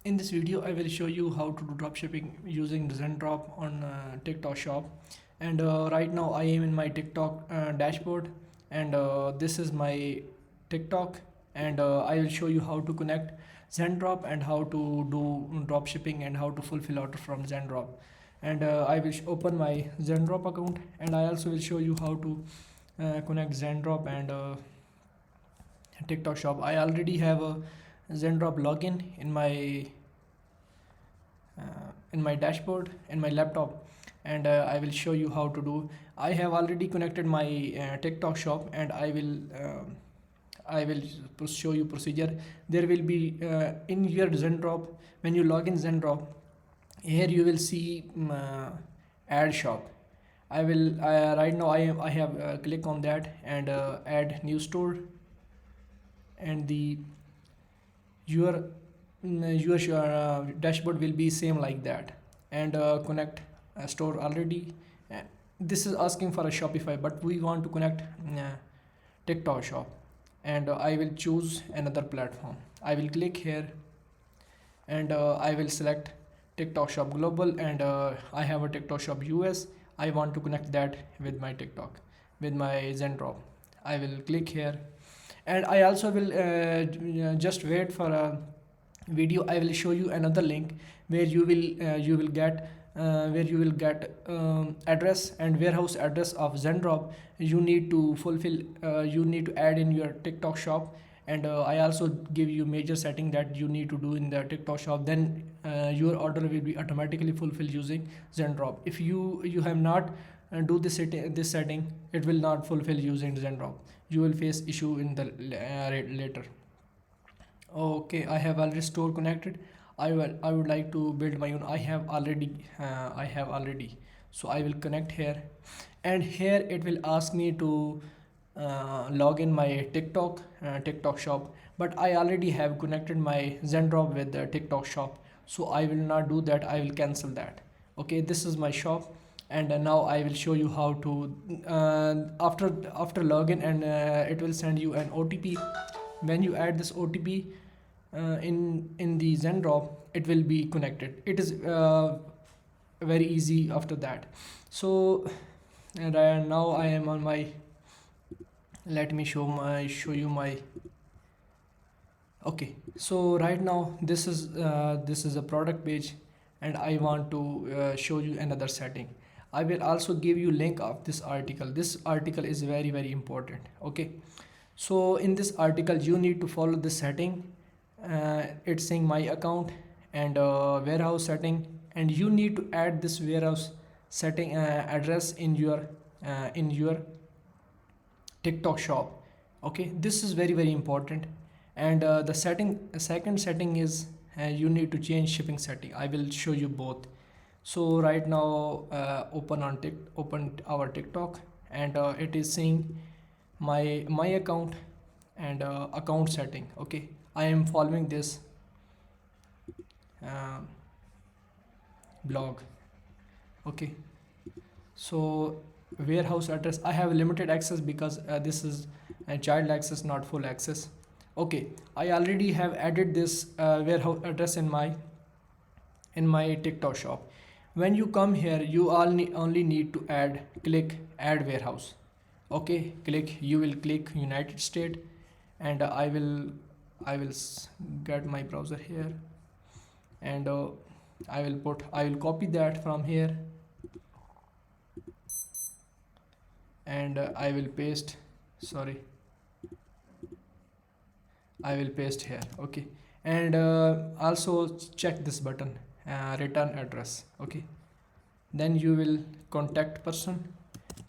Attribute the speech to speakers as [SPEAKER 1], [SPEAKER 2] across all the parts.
[SPEAKER 1] In this video, I will show you how to do dropshipping using Zendrop on TikTok shop. And right now I am in my TikTok dashboard, and this is my TikTok, and I will show you how to connect Zendrop and how to do dropshipping and how to fulfill order from Zendrop. And I will open my Zendrop account, and I also will show you how to connect Zendrop and TikTok shop. I already have a Zendrop login in my dashboard in my laptop, and I will show you how to do. I have already connected my TikTok shop, and I will show you procedure. There will be in your Zendrop, when you log in Zendrop, here you will see add shop. I will right now I have click on that, and add new store, and the your dashboard will be same like that, and connect store already. Uh, this is asking for a Shopify, but we want to connect TikTok shop, and I will choose another platform. I will click here, and I will select TikTok shop global, and I have a TikTok shop US. I want to connect that with my TikTok, with my Zendrop. I will click here, and I also will just wait for a video. I will show you another link where you will get address and warehouse address of Zendrop. You need to fulfill, you need to add in your TikTok shop, and I also give you major setting that you need to do in the TikTok shop. Then your order will be automatically fulfilled using Zendrop. If you have not do this setting, it will not fulfill using Zendrop. You will face issue in the later. Okay, I have already store connected. I would like to build my own. I have already. So I will connect here, and here it will ask me to log in my TikTok shop. But I already have connected my Zendrop with the TikTok shop, so I will not do that. I will cancel that. Okay, this is my shop, and now I will show you how to after login, and it will send you an OTP. When you add this OTP in the Zendrop, it will be connected. It is very easy after that. So, and now I am on my, let me show you my. Okay, so right now this is a product page, and I want to show you another setting. I will also give you link of this article. This article is very important. Okay, so in this article you need to follow this setting. It's saying my account and warehouse setting, and you need to add this warehouse setting address in your TikTok shop. Okay, this is very important. And the second setting is you need to change shipping setting. I will show you both. So right now open our TikTok, and it is saying my account and account setting. Okay, I am following this uh, blog. Okay, so warehouse address, I have limited access because this is child access, not full access. Okay, I already have added this warehouse address in my TikTok shop. When you come here, you only need to click add warehouse. Okay, you will click United States, and I will get my browser here, and I will copy that from here, and I will paste. Sorry, I will paste here. Okay, and also check this button, return address. Okay, then you will contact person.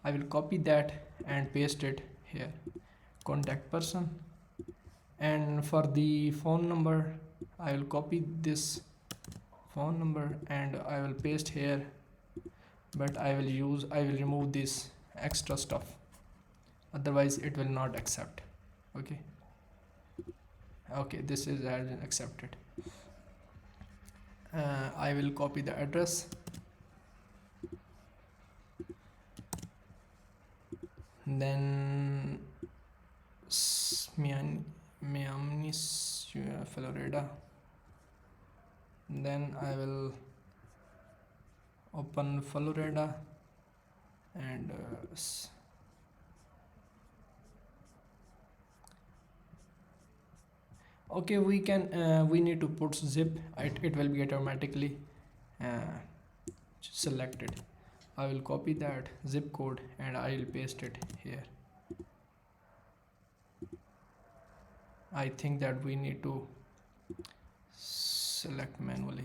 [SPEAKER 1] I will copy that and paste it here, contact person. And for the phone number, I will copy this phone number and I will paste here, but I will remove this extra stuff, otherwise it will not accept. Okay, okay, this is accepted. I will copy the address, then Miami, Florida. Then I will open Florida and okay, we need to put zip. It will be automatically uh, selected. I will copy that zip code and I will paste it here. I think that we need to select manually.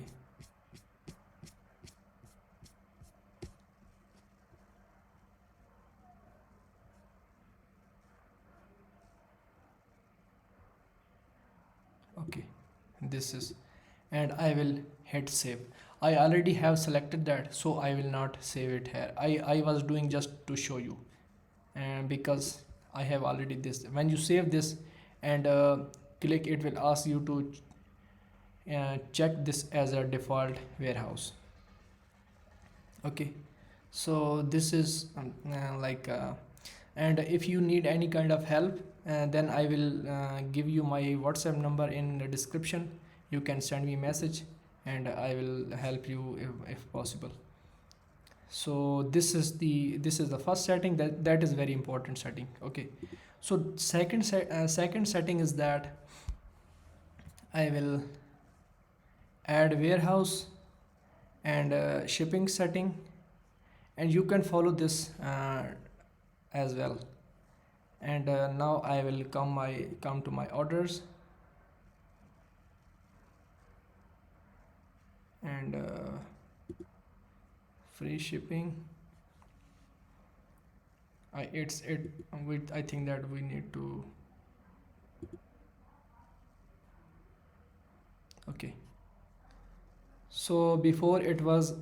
[SPEAKER 1] Okay, this is, and I will hit save. I already have selected that, so I will not save it here. I was doing just to show you, and because I have already this. When you save this and click, it will ask you to check this as a default warehouse. Okay, so this is and if you need any kind of help, then I will give you my WhatsApp number in the description. You can send me a message and I will help you if possible. So this is the first setting, that is very important setting. Okay, so second setting is that I will add warehouse and shipping setting, and you can follow this as well. And now I will come to my orders and free shipping. I think that we need to. Okay, so before it was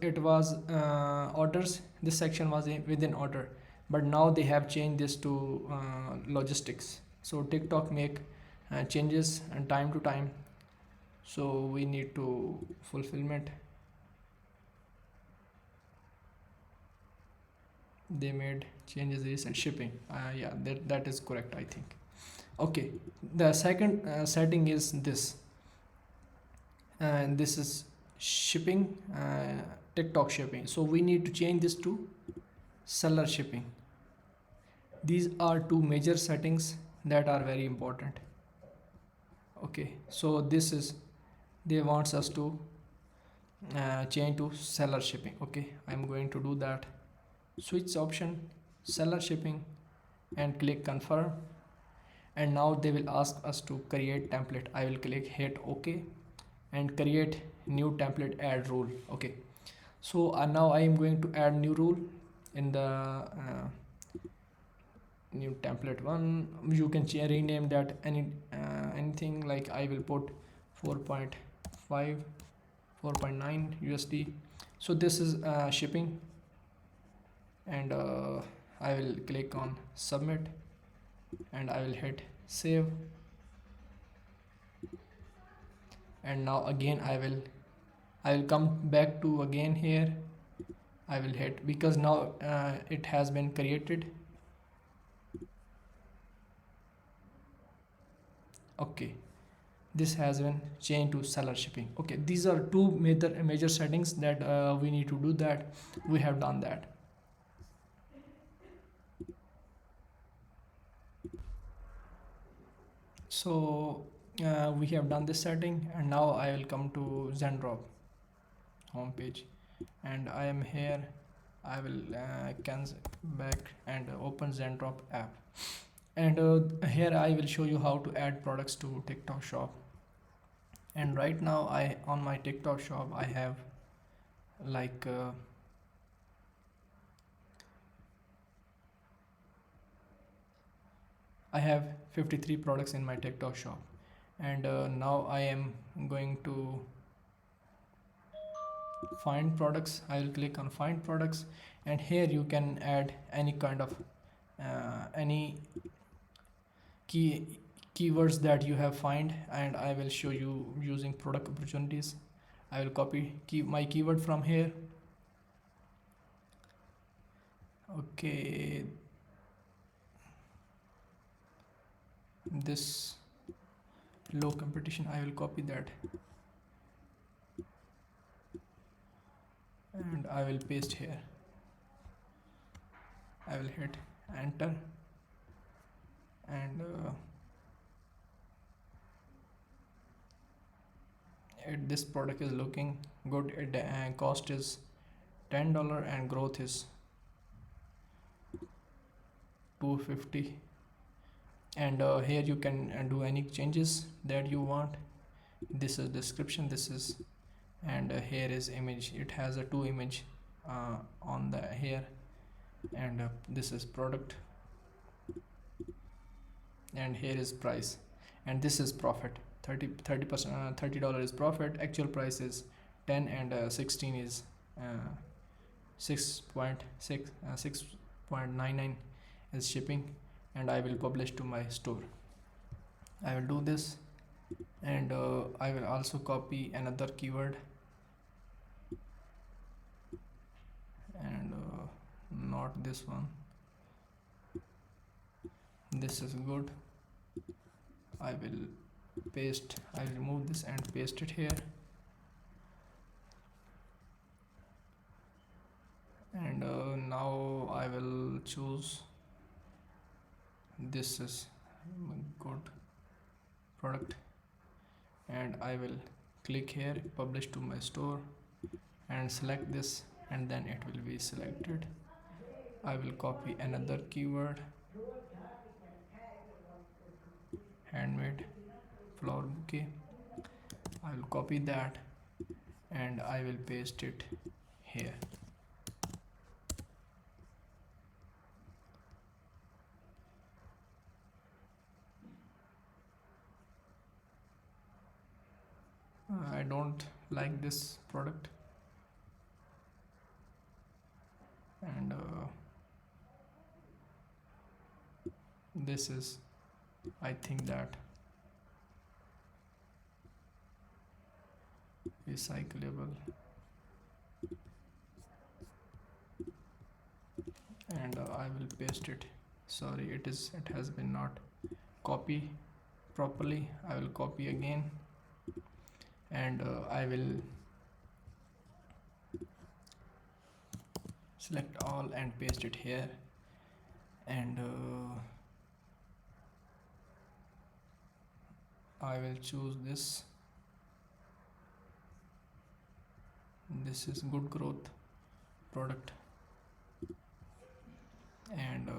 [SPEAKER 1] orders. This section was within order, but now they have changed this to logistics. So TikTok make changes and time to time, so we need to fulfillment. They made changes this and shipping. Yeah, that is correct, I think. Okay, the second setting is this, and this is shipping, TikTok shipping. So we need to change this to seller shipping. These are two major settings that are very important. Okay, so this is, they wants us to change to seller shipping. Okay, I'm going to do that. Switch option, seller shipping, and click confirm. And now they will ask us to create template. I will click hit OK and create new template, add rule. Okay, so now I am going to add new rule in the new template one. You can rename that anything, like I will put 4.5 4.9 USD. So this is shipping, and I will click on submit and I will hit save. And now again I will come back to again here. I will hit, because now it has been created. Okay, this has been changed to seller shipping. Okay, these are two major settings that we need to do that. We have done that. So we have done this setting, and now I will come to Zendrop homepage, and I am here. I will cancel back and open Zendrop app, and here I will show you how to add products to TikTok shop. And right now I on my TikTok shop I have like I have 53 products in my TikTok shop, and now I am going to find products. I will click on find products, and here you can add any kind of any keywords that you have find, and I will show you using product opportunities. I will copy my keyword from here. Okay, this low competition, I will copy that. and I will paste here. I will hit enter, and this product is looking good. Cost is $10 and growth is 250. And here you can do any changes that you want. This is description, this is, and here is image. It has a two image on the here, and this is product, and here is price, and this is profit. 30% $30 is profit. Actual price is 10, and 16 is 6.99 is shipping, and I will publish to my store. I will do this, and I will also copy another keyword, and not this one. This is good. I will remove this and paste it here, and now I will choose, this is good product, and I will click here, publish to my store, and select this, and then it will be selected. I will copy another keyword, handmade flower bouquet. I will copy that, and I will paste it here. I don't like this product, and this is, I think that recyclable, and I will paste it. Sorry, it has been not copy properly. I will copy again, and I will select all and paste it here, and I will choose this. This is good growth product, and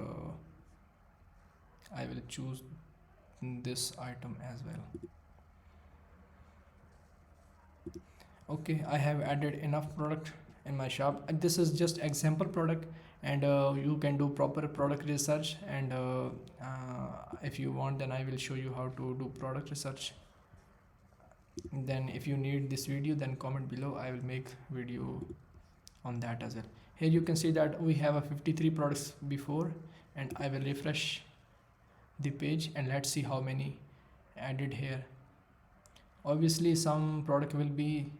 [SPEAKER 1] I will choose this item as well. Okay, I have added enough product in my shop. This is just example product, and you can do proper product research, and if you want, then I will show you how to do product research. Then if you need this video, then comment below. I will make video on that as well. Here you can see that we have a 53 products before, and I will refresh the page, and let's see how many added here. Obviously some product will be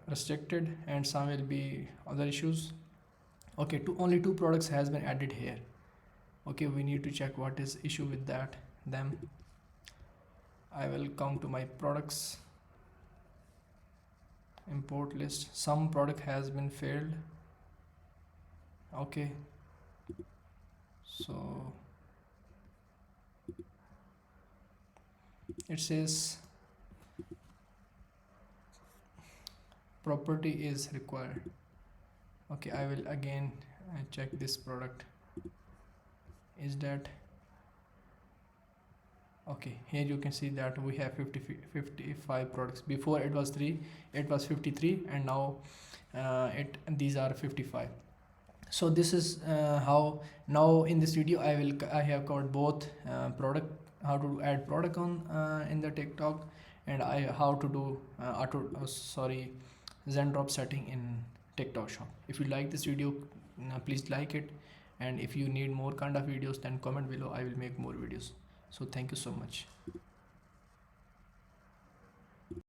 [SPEAKER 1] restricted, and some will be other issues. Okay, only two products has been added here. Okay, we need to check what is issue with them. I will come to my products, import list. Some product has been failed. Okay, so it says property is required. Okay, I will again check this product. Is that okay? Here you can see that we have 55 products. Before it was 53, and now these are 55. So this is how now in this video I have covered both product, how to add product on in the TikTok, and how to do Zendrop setting in TikTok shop. If you like this video, please like it, and if you need more kind of videos, then comment below. I will make more videos. So thank you so much.